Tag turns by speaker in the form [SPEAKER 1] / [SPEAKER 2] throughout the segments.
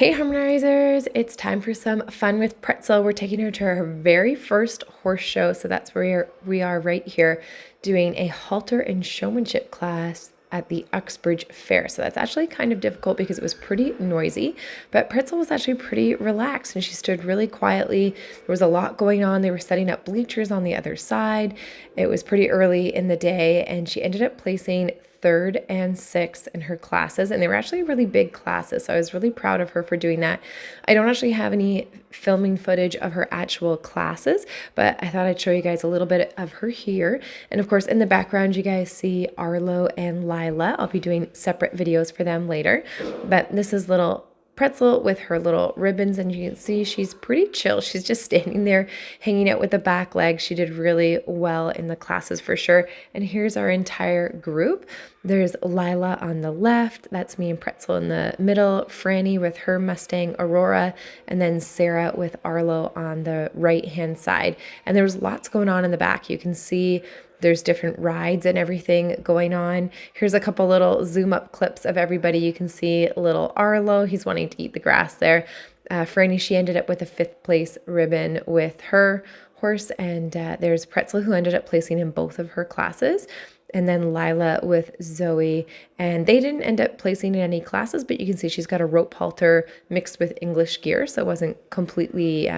[SPEAKER 1] Hey harmonizers, it's time for some fun with Pretzel. We're taking her to her very first horse show, so that's where we are right here doing a halter and showmanship class at the Uxbridge Fair. So that's actually kind of difficult because it was pretty noisy, but Pretzel was actually pretty relaxed and she stood really quietly. There was a lot going on. They were setting up bleachers on the other side. It was pretty early in the day and she ended up placing third and sixth in her classes, and they were actually really big classes, so I was really proud of her for doing that. I don't actually have any filming footage of her actual classes, but I thought I'd show you guys a little bit of her here. And of course, in the background you guys see Arlo and Lila. I'll be doing separate videos for them later, but this is little Pretzel with her little ribbons, and you can see she's pretty chill. She's just standing there hanging out with the back legs. She did really well in the classes for sure. And here's our entire group. There's Lila on the left, that's me and Pretzel in the middle, Franny with her Mustang Aurora, and then Sarah with Arlo on the right hand side. And there was lots going on in the back. You can see there's different rides and everything going on. Here's a couple little zoom up clips of everybody. You can see little Arlo, he's wanting to eat the grass there. Franny, she ended up with a 5th place ribbon with her horse, and there's Pretzel, who ended up placing in both of her classes. And then Lila with Zoe, and they didn't end up placing in any classes, but you can see she's got a rope halter mixed with English gear, so it wasn't completely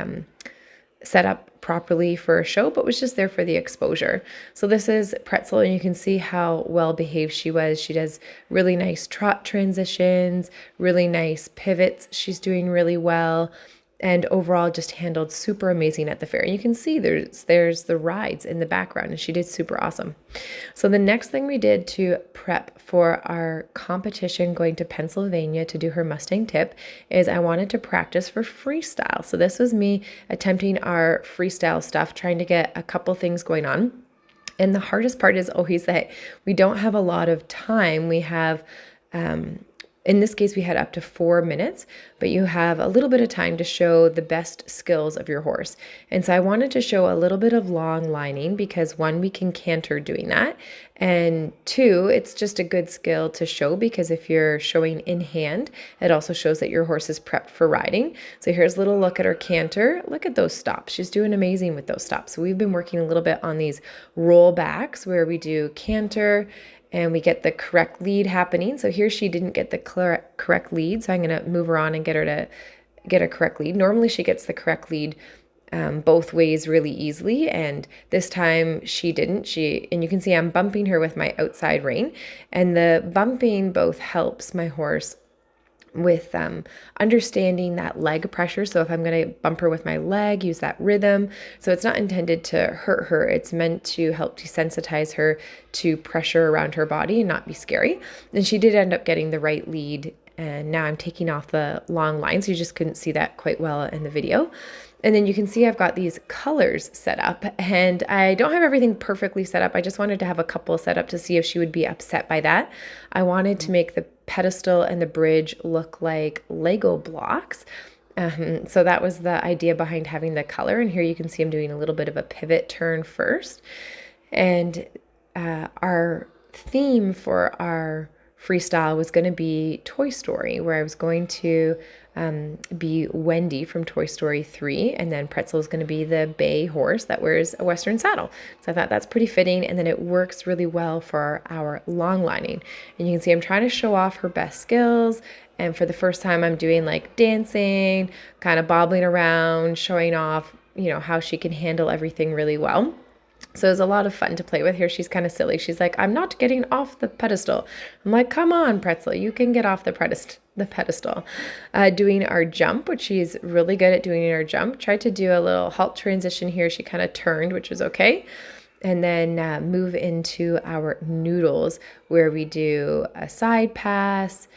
[SPEAKER 1] set up properly for a show, but was just there for the exposure. So this is Pretzel, and you can see how well behaved she was. She does really nice trot transitions, really nice pivots. She's doing really well, and overall just handled super amazing at the fair. And you can see there's the rides in the background, and she did super awesome. So the next thing we did to prep for our competition going to Pennsylvania to do her Mustang tip is I wanted to practice for freestyle. So this was me attempting our freestyle stuff, trying to get a couple things going on. And the hardest part is always that we don't have a lot of time. We have in this case, we had up to 4 minutes, but you have a little bit of time to show the best skills of your horse. And so I wanted to show a little bit of long lining because 1, we can canter doing that. And 2, it's just a good skill to show because if you're showing in hand, it also shows that your horse is prepped for riding. So here's a little look at her canter. Look at those stops. She's doing amazing with those stops. So we've been working a little bit on these rollbacks where we do canter and we get the correct lead happening. So here she didn't get the correct lead, so I'm going to move her on and get her to get a correct lead. Normally she gets the correct lead both ways really easily, and this time she didn't. And you can see I'm bumping her with my outside rein, and the bumping both helps my horse with understanding that leg pressure. So if I'm going to bump her with my leg, use that rhythm. So it's not intended to hurt her. It's meant to help desensitize her to pressure around her body and not be scary. And she did end up getting the right lead. And now I'm taking off the long lines. You just couldn't see that quite well in the video. And then you can see I've got these colors set up, and I don't have everything perfectly set up. I just wanted to have a couple set up to see if she would be upset by that. I wanted to make the pedestal and the bridge look like Lego blocks. So that was the idea behind having the color. And here you can see I'm doing a little bit of a pivot turn first. And our theme for our freestyle was going to be Toy Story, where I was going to be Wendy from Toy Story 3, and then Pretzel is going to be the bay horse that wears a Western saddle. So I thought that's pretty fitting, and then it works really well for our long lining. And you can see I'm trying to show off her best skills, and for the first time I'm doing like dancing, kind of bobbling around, showing off, how she can handle everything really well. So it was a lot of fun to play with. Here she's kind of silly. She's like, I'm not getting off the pedestal. I'm like, come on, Pretzel, you can get off the pedestal. Doing our jump, which she's really good at doing in our jump. Tried to do a little halt transition here. She kind of turned, which was okay. And then move into our noodles, where we do a side pass,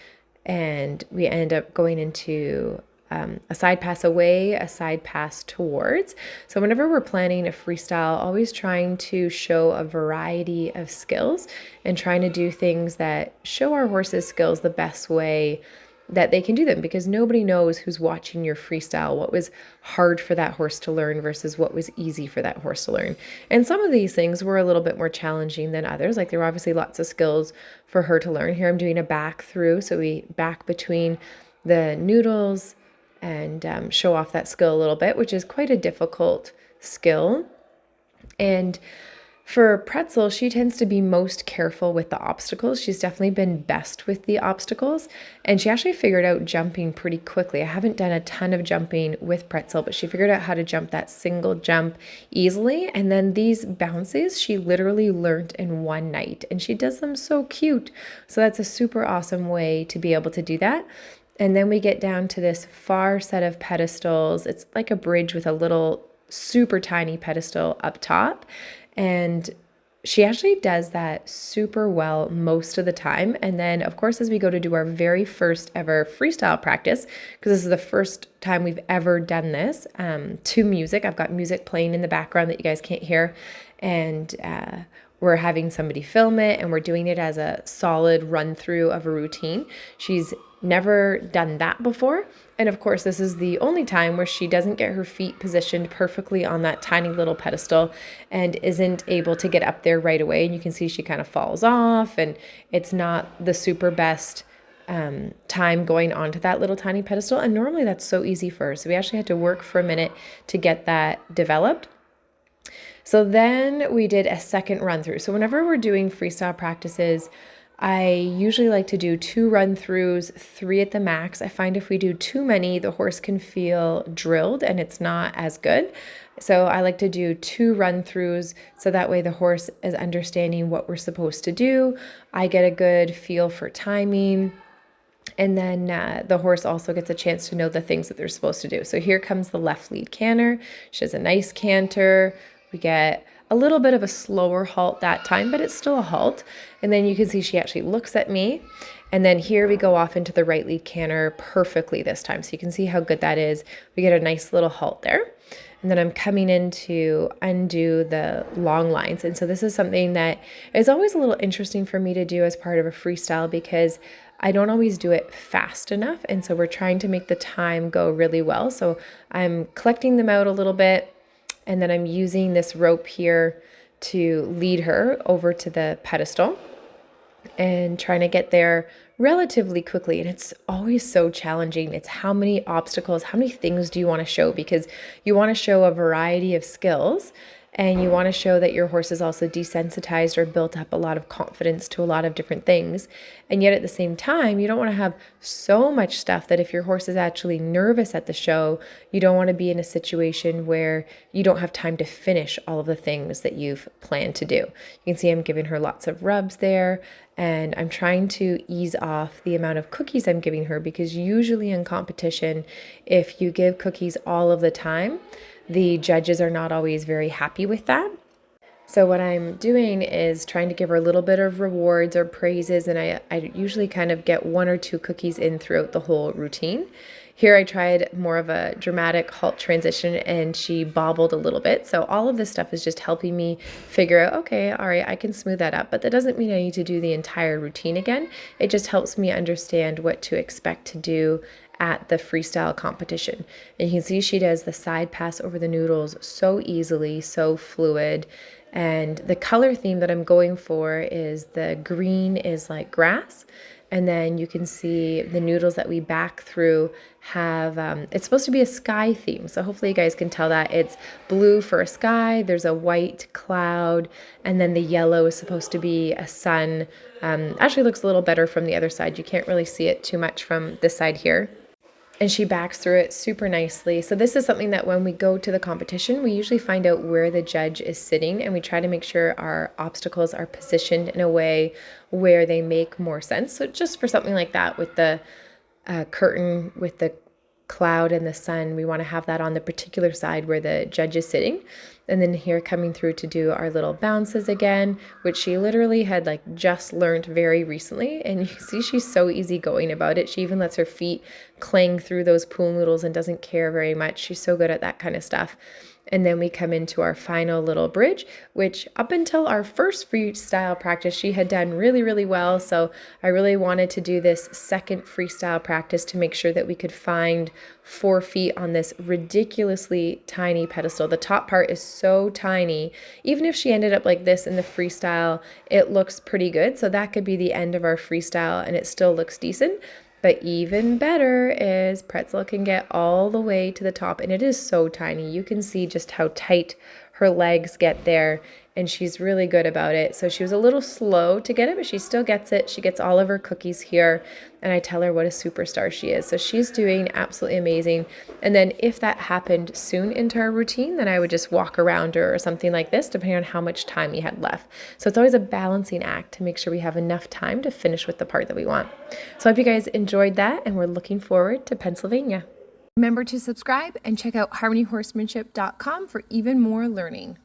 [SPEAKER 1] and we end up going into a side pass away, a side pass towards. So whenever we're planning a freestyle, always trying to show a variety of skills and trying to do things that show our horses skills the best way that they can do them, because nobody knows who's watching your freestyle what was hard for that horse to learn versus what was easy for that horse to learn. And some of these things were a little bit more challenging than others. Like there were obviously lots of skills for her to learn. Here I'm doing a back through, so we back between the noodles and show off that skill a little bit, which is quite a difficult skill. And for Pretzel, she tends to be most careful with the obstacles. She's definitely been best with the obstacles, and she actually figured out jumping pretty quickly. I haven't done a ton of jumping with Pretzel, but she figured out how to jump that single jump easily. And then these bounces, she literally learned in one night, and she does them so cute. So that's a super awesome way to be able to do that. And then we get down to this far set of pedestals. It's like a bridge with a little super tiny pedestal up top. And she actually does that super well most of the time. And then, of course, as we go to do our very first ever freestyle practice, because this is the first time we've ever done this to music. I've got music playing in the background that you guys can't hear. And we're having somebody film it, and we're doing it as a solid run through of a routine. She's never done that before. And of course, this is the only time where she doesn't get her feet positioned perfectly on that tiny little pedestal and isn't able to get up there right away. And you can see she kind of falls off, and it's not the super best time going onto that little tiny pedestal. And normally that's so easy for her. So we actually had to work for a minute to get that developed. So then we did a second run through. So whenever we're doing freestyle practices, I usually like to do 2 run-throughs, 3 at the max. I find if we do too many, the horse can feel drilled and it's not as good. So I like to do 2 run-throughs so that way the horse is understanding what we're supposed to do. I get a good feel for timing. And then the horse also gets a chance to know the things that they're supposed to do. So here comes the left lead canter. She has a nice canter. We get a little bit of a slower halt that time, but it's still a halt. And then you can see she actually looks at me. And then here we go off into the right lead canter perfectly this time. So you can see how good that is. We get a nice little halt there. And then I'm coming in to undo the long lines. And so this is something that is always a little interesting for me to do as part of a freestyle because I don't always do it fast enough. And so we're trying to make the time go really well. So I'm collecting them out a little bit. And then I'm using this rope here to lead her over to the pedestal and trying to get there relatively quickly. And it's always so challenging. It's how many obstacles, how many things do you want to show? Because you want to show a variety of skills, and you want to show that your horse is also desensitized or built up a lot of confidence to a lot of different things. And yet at the same time, you don't want to have so much stuff that if your horse is actually nervous at the show, you don't want to be in a situation where you don't have time to finish all of the things that you've planned to do. You can see I'm giving her lots of rubs there, and I'm trying to ease off the amount of cookies I'm giving her because usually in competition, if you give cookies all of the time, the judges are not always very happy with that. So what I'm doing is trying to give her a little bit of rewards or praises, and I usually kind of get 1 or 2 cookies in throughout the whole routine. Here I tried more of a dramatic halt transition, and she bobbled a little bit. So all of this stuff is just helping me figure out, okay, all right, I can smooth that up. But that doesn't mean I need to do the entire routine again. It just helps me understand what to expect to do at the freestyle competition. And you can see she does the side pass over the noodles so easily, so fluid. And the color theme that I'm going for is the green is like grass. And then you can see the noodles that we back through have, it's supposed to be a sky theme. So hopefully you guys can tell that it's blue for a sky, there's a white cloud, and then the yellow is supposed to be a sun. Actually looks a little better from the other side. You can't really see it too much from this side here. And she backs through it super nicely. So this is something that when we go to the competition, we usually find out where the judge is sitting, and we try to make sure our obstacles are positioned in a way where they make more sense. So just for something like that with the curtain, with the cloud and the sun, we want to have that on the particular side where the judge is sitting. And then here coming through to do our little bounces again, which she literally had like just learned very recently. And you see she's so easygoing about it. She even lets her feet clang through those pool noodles and doesn't care very much. She's so good at that kind of stuff. And then we come into our final little bridge, which up until our first freestyle practice, she had done really, really well. So I really wanted to do this second freestyle practice to make sure that we could find 4 feet on this ridiculously tiny pedestal. The top part is so tiny. Even if she ended up like this in the freestyle, it looks pretty good. So that could be the end of our freestyle and it still looks decent. But even better is Pretzel can get all the way to the top, and it is so tiny. You can see just how tight her legs get there, and she's really good about it. So she was a little slow to get it, but she still gets it. She gets all of her cookies here, and I tell her what a superstar she is. So she's doing absolutely amazing. And then if that happened soon into our routine, then I would just walk around her or something like this, depending on how much time we had left. So it's always a balancing act to make sure we have enough time to finish with the part that we want. So I hope you guys enjoyed that, and we're looking forward to Pennsylvania. Remember to subscribe and check out harmonyhorsemanship.com for even more learning.